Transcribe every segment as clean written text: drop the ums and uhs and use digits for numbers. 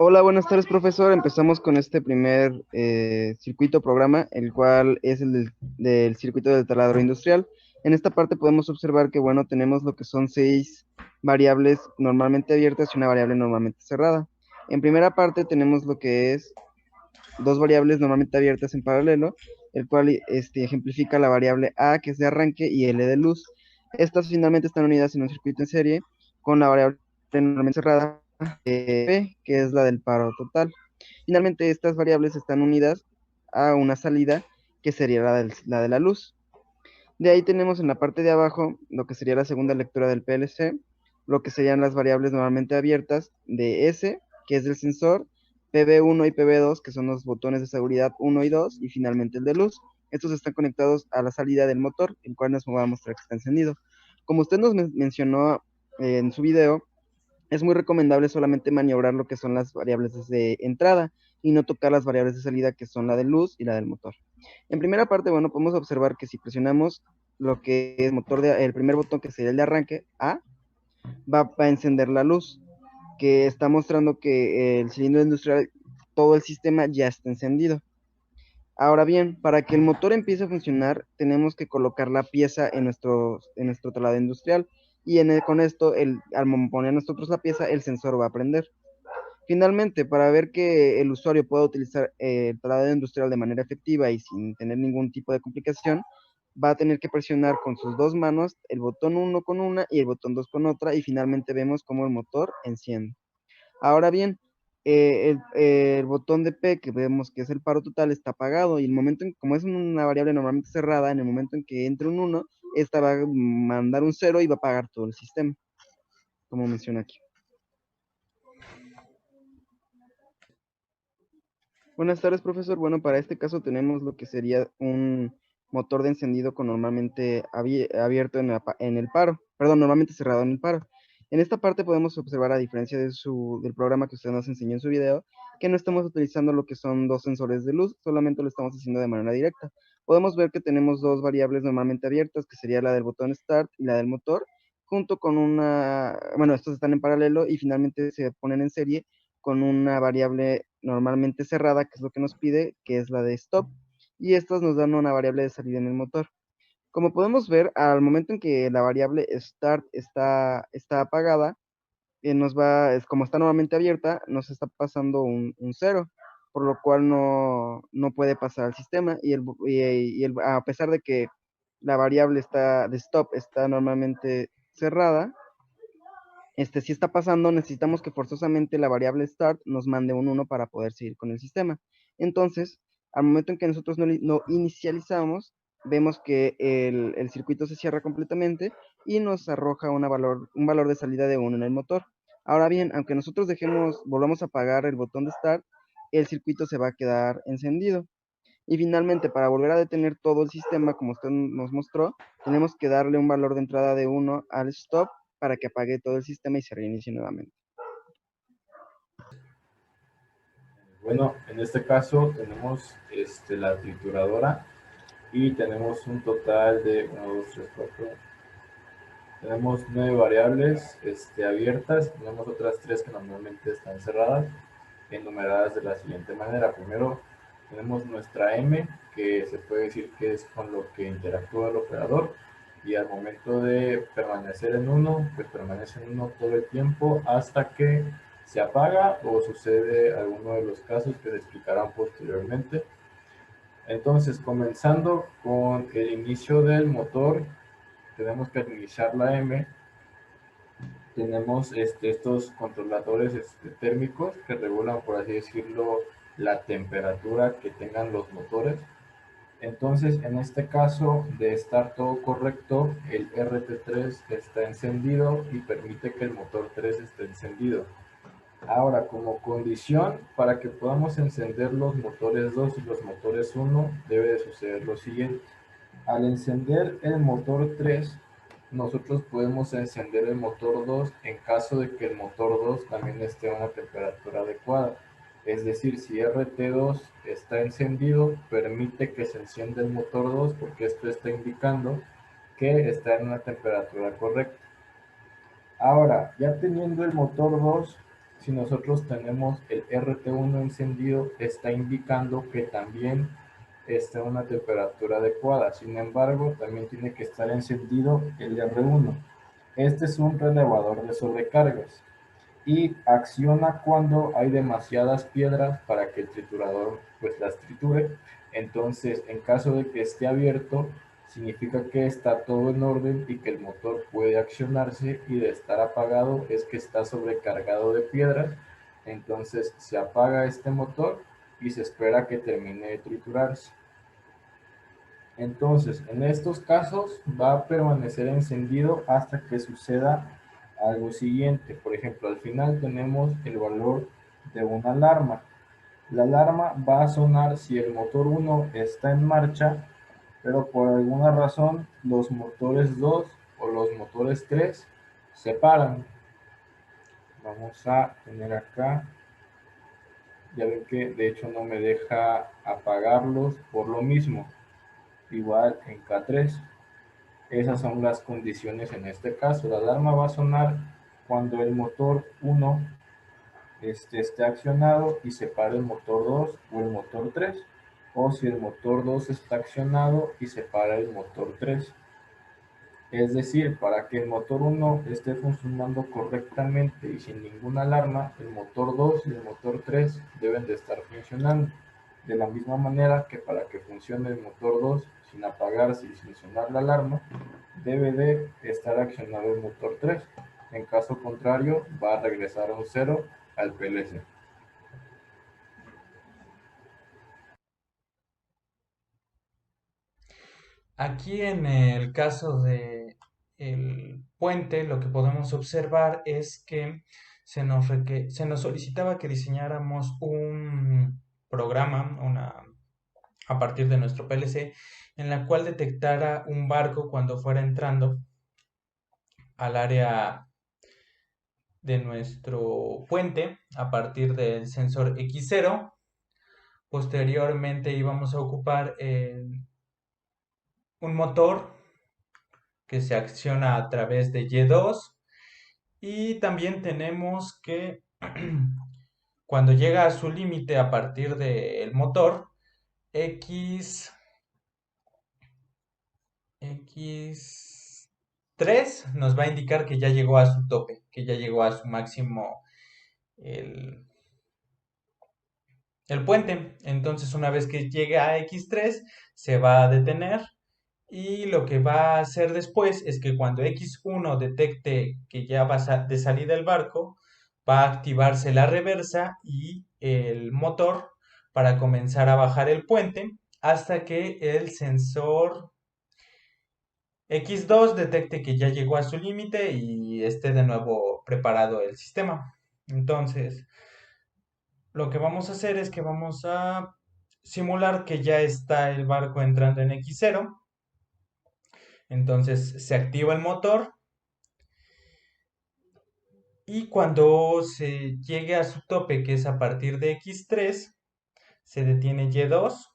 Hola, buenas tardes, profesor. Empezamos con este primer circuito programa, el cual es el del circuito del taladro industrial. En esta parte podemos observar que, bueno, tenemos lo que son 6 variables normalmente abiertas y una variable normalmente cerrada. En primera parte tenemos lo que es dos variables normalmente abiertas en paralelo, el cual ejemplifica la variable A, que es de arranque, y L de luz. Estas finalmente están unidas en un circuito en serie con la variable normalmente cerrada, P, que es la del paro total. Finalmente, estas variables están unidas a una salida que sería la de la luz. De ahí tenemos en la parte de abajo lo que sería la segunda lectura del PLC, lo que serían las variables normalmente abiertas de S, que es del sensor, PB1 y PB2, que son los botones de seguridad 1 y 2, y finalmente el de luz. Estos están conectados a la salida del motor, el cual nos va a mostrar que está encendido. Como usted nos mencionó en su video, es muy recomendable solamente maniobrar lo que son las variables de entrada y no tocar las variables de salida, que son la de luz y la del motor. En primera parte, bueno, podemos observar que si presionamos lo que es el primer botón, que sería el de arranque, A, va a encender la luz, que está mostrando que el cilindro industrial, todo el sistema ya está encendido. Ahora bien, para que el motor empiece a funcionar, tenemos que colocar la pieza en nuestro taladro industrial, y con esto, al poner nosotros la pieza, el sensor va a prender. Finalmente, para ver que el usuario pueda utilizar el taladro industrial de manera efectiva y sin tener ningún tipo de complicación, va a tener que presionar con sus dos manos el botón 1 con una y el botón 2 con otra, y finalmente vemos cómo el motor enciende. Ahora bien, el botón de P, que vemos que es el paro total, está apagado, y como es una variable normalmente cerrada, en el momento en que entre un 1, esta va a mandar un 0 y va a apagar todo el sistema, como menciona aquí. Buenas tardes, profesor. Bueno, para este caso tenemos lo que sería un motor de encendido con normalmente abierto en el paro, perdón, normalmente cerrado en el paro. En esta parte podemos observar, a diferencia del programa que usted nos enseñó en su video, que no estamos utilizando lo que son dos sensores de luz, solamente lo estamos haciendo de manera directa. Podemos ver que tenemos dos variables normalmente abiertas, que sería la del botón Start y la del motor, junto con bueno, estos están en paralelo y finalmente se ponen en serie con una variable normalmente cerrada, que es lo que nos pide, que es la de stop, y estas nos dan una variable de salida en el motor. Como podemos ver, al momento en que la variable start está apagada, como está normalmente abierta, nos está pasando un 0, por lo cual no puede pasar al sistema, a pesar de que la variable de stop está normalmente cerrada, si está pasando, necesitamos que forzosamente la variable start nos mande un 1 para poder seguir con el sistema. Entonces, al momento en que nosotros no inicializamos, vemos que el circuito se cierra completamente y nos arroja un valor de salida de 1 en el motor. Ahora bien, aunque nosotros volvamos a apagar el botón de start, el circuito se va a quedar encendido. Y finalmente, para volver a detener todo el sistema, como usted nos mostró, tenemos que darle un valor de entrada de 1 al stop para que apague todo el sistema y se reinicie nuevamente. Bueno, en este caso tenemos la trituradora y tenemos un total de 1, 2, 3, 4. Tenemos 9 variables abiertas, tenemos otras 3 que normalmente están cerradas, enumeradas de la siguiente manera. Primero tenemos nuestra M, que se puede decir que es con lo que interactúa el operador, y al momento de permanecer en 1, pues permanece en 1 todo el tiempo hasta que se apaga o sucede alguno de los casos que se explicarán posteriormente. Entonces, comenzando con el inicio del motor, tenemos que iniciar la M. Tenemos estos controladores térmicos que regulan, por así decirlo, la temperatura que tengan los motores. Entonces, en este caso, de estar todo correcto, el RT3 está encendido y permite que el motor 3 esté encendido. Ahora, como condición para que podamos encender los motores 2 y los motores 1, debe de suceder lo siguiente. Al encender el motor 3, nosotros podemos encender el motor 2 en caso de que el motor 2 también esté a una temperatura adecuada. Es decir, si RT2 está encendido, permite que se encienda el motor 2 porque esto está indicando que está en una temperatura correcta. Ahora, ya teniendo el motor 2, si nosotros tenemos el RT1 encendido, está indicando que también está a una temperatura adecuada. Sin embargo, también tiene que estar encendido el R1. Este es un relevador de sobrecargas y acciona cuando hay demasiadas piedras para que el triturador pues las triture. Entonces, en caso de que esté abierto, significa que está todo en orden y que el motor puede accionarse, y de estar apagado es que está sobrecargado de piedras. Entonces se apaga este motor y se espera que termine de triturarse. Entonces, en estos casos va a permanecer encendido hasta que suceda algo siguiente. Por ejemplo, al final tenemos el valor de una alarma. La alarma va a sonar si el motor 1 está en marcha, pero por alguna razón los motores 2 o los motores 3 se paran. Vamos a tener acá, ya ven que de hecho no me deja apagarlos por lo mismo, igual en K3. Esas son las condiciones en este caso. La alarma va a sonar cuando el motor 1 esté accionado y se pare el motor 2 o el motor 3, o si el motor 2 está accionado y se para el motor 3. Es decir, para que el motor 1 esté funcionando correctamente y sin ninguna alarma, el motor 2 y el motor 3 deben de estar funcionando. De la misma manera que para que funcione el motor 2 sin apagarse y sin sonar la alarma, debe de estar accionado el motor 3. En caso contrario, va a regresar a un cero al PLC. Aquí en el caso de el puente, lo que podemos observar es que se nos solicitaba que diseñáramos un programa, a partir de nuestro PLC, en la cual detectara un barco cuando fuera entrando al área de nuestro puente a partir del sensor X0. Posteriormente íbamos a ocupar un motor que se acciona a través de Y2, y también tenemos que cuando llega a su límite a partir del motor X, X3 nos va a indicar que ya llegó a su tope, que ya llegó a su máximo el, el puente. Entonces, una vez que llegue a X3 se va a detener, y lo que va a hacer después es que cuando X1 detecte que ya va de salida el barco, va a activarse la reversa y el motor para comenzar a bajar el puente hasta que el sensor X2 detecte que ya llegó a su límite y esté de nuevo preparado el sistema. Entonces, lo que vamos a hacer es que vamos a simular que ya está el barco entrando en X0. Entonces se activa el motor, y cuando se llegue a su tope, que es a partir de X3, se detiene Y2.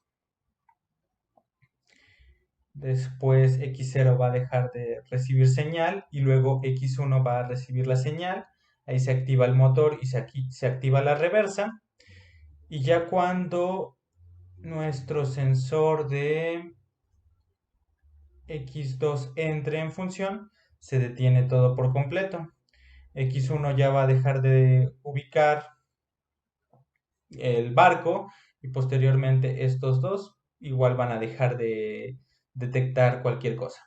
Después X0 va a dejar de recibir señal y luego X1 va a recibir la señal. Ahí se activa el motor y se activa la reversa. Y ya cuando nuestro sensor de X2 entre en función, se detiene todo por completo. X1 ya va a dejar de ubicar el barco, y posteriormente estos dos igual van a dejar de detectar cualquier cosa.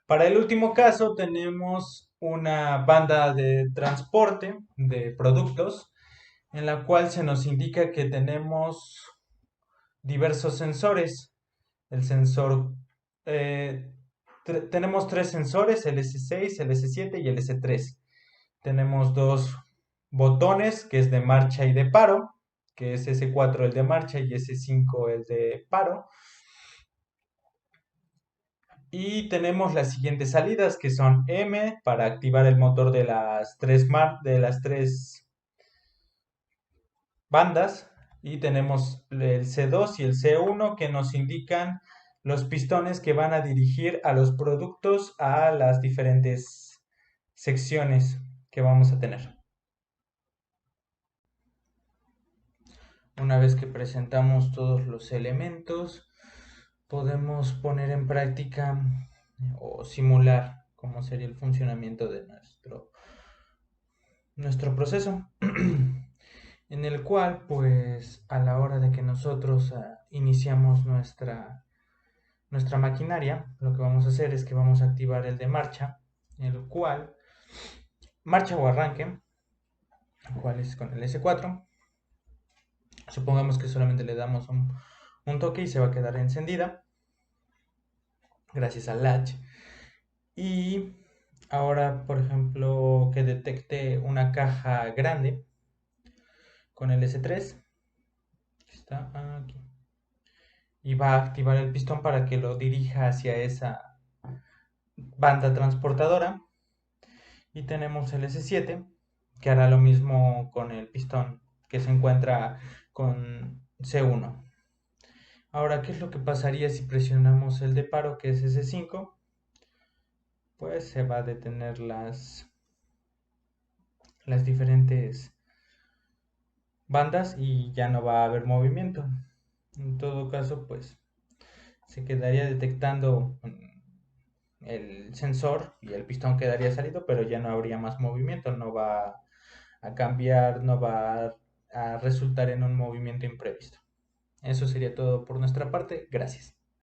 Para el último caso tenemos una banda de transporte de productos en la cual se nos indica que tenemos diversos sensores. El sensor, eh, tenemos tres sensores, el S6, el S7 y el S3. Tenemos dos botones, que es de marcha y de paro, que es S4 el de marcha y S5 el de paro. Y tenemos las siguientes salidas, que son M para activar el motor de de las tres bandas, y tenemos el C2 y el C1 que nos indican los pistones que van a dirigir a los productos a las diferentes secciones que vamos a tener. Una vez que presentamos todos los elementos, podemos poner en práctica o simular cómo sería el funcionamiento de nuestro proceso, en el cual, pues, a la hora de que nosotros iniciamos nuestra maquinaria, lo que vamos a hacer es que vamos a activar el de marcha, el cual, marcha o arranque, el cual es con el S4. Supongamos que solamente le damos un toque y se va a quedar encendida, gracias al latch. Y ahora, por ejemplo, que detecte una caja grande con el S3, está aquí, y va a activar el pistón para que lo dirija hacia esa banda transportadora. Y tenemos el S7 que hará lo mismo con el pistón que se encuentra con C1. Ahora, ¿qué es lo que pasaría si presionamos el de paro, que es S5? Pues se va a detener las diferentes bandas y ya no va a haber movimiento. En todo caso, pues se quedaría detectando el sensor y el pistón quedaría salido, pero ya no habría más movimiento, no va a cambiar, no va a resultar en un movimiento imprevisto. Eso sería todo por nuestra parte. Gracias.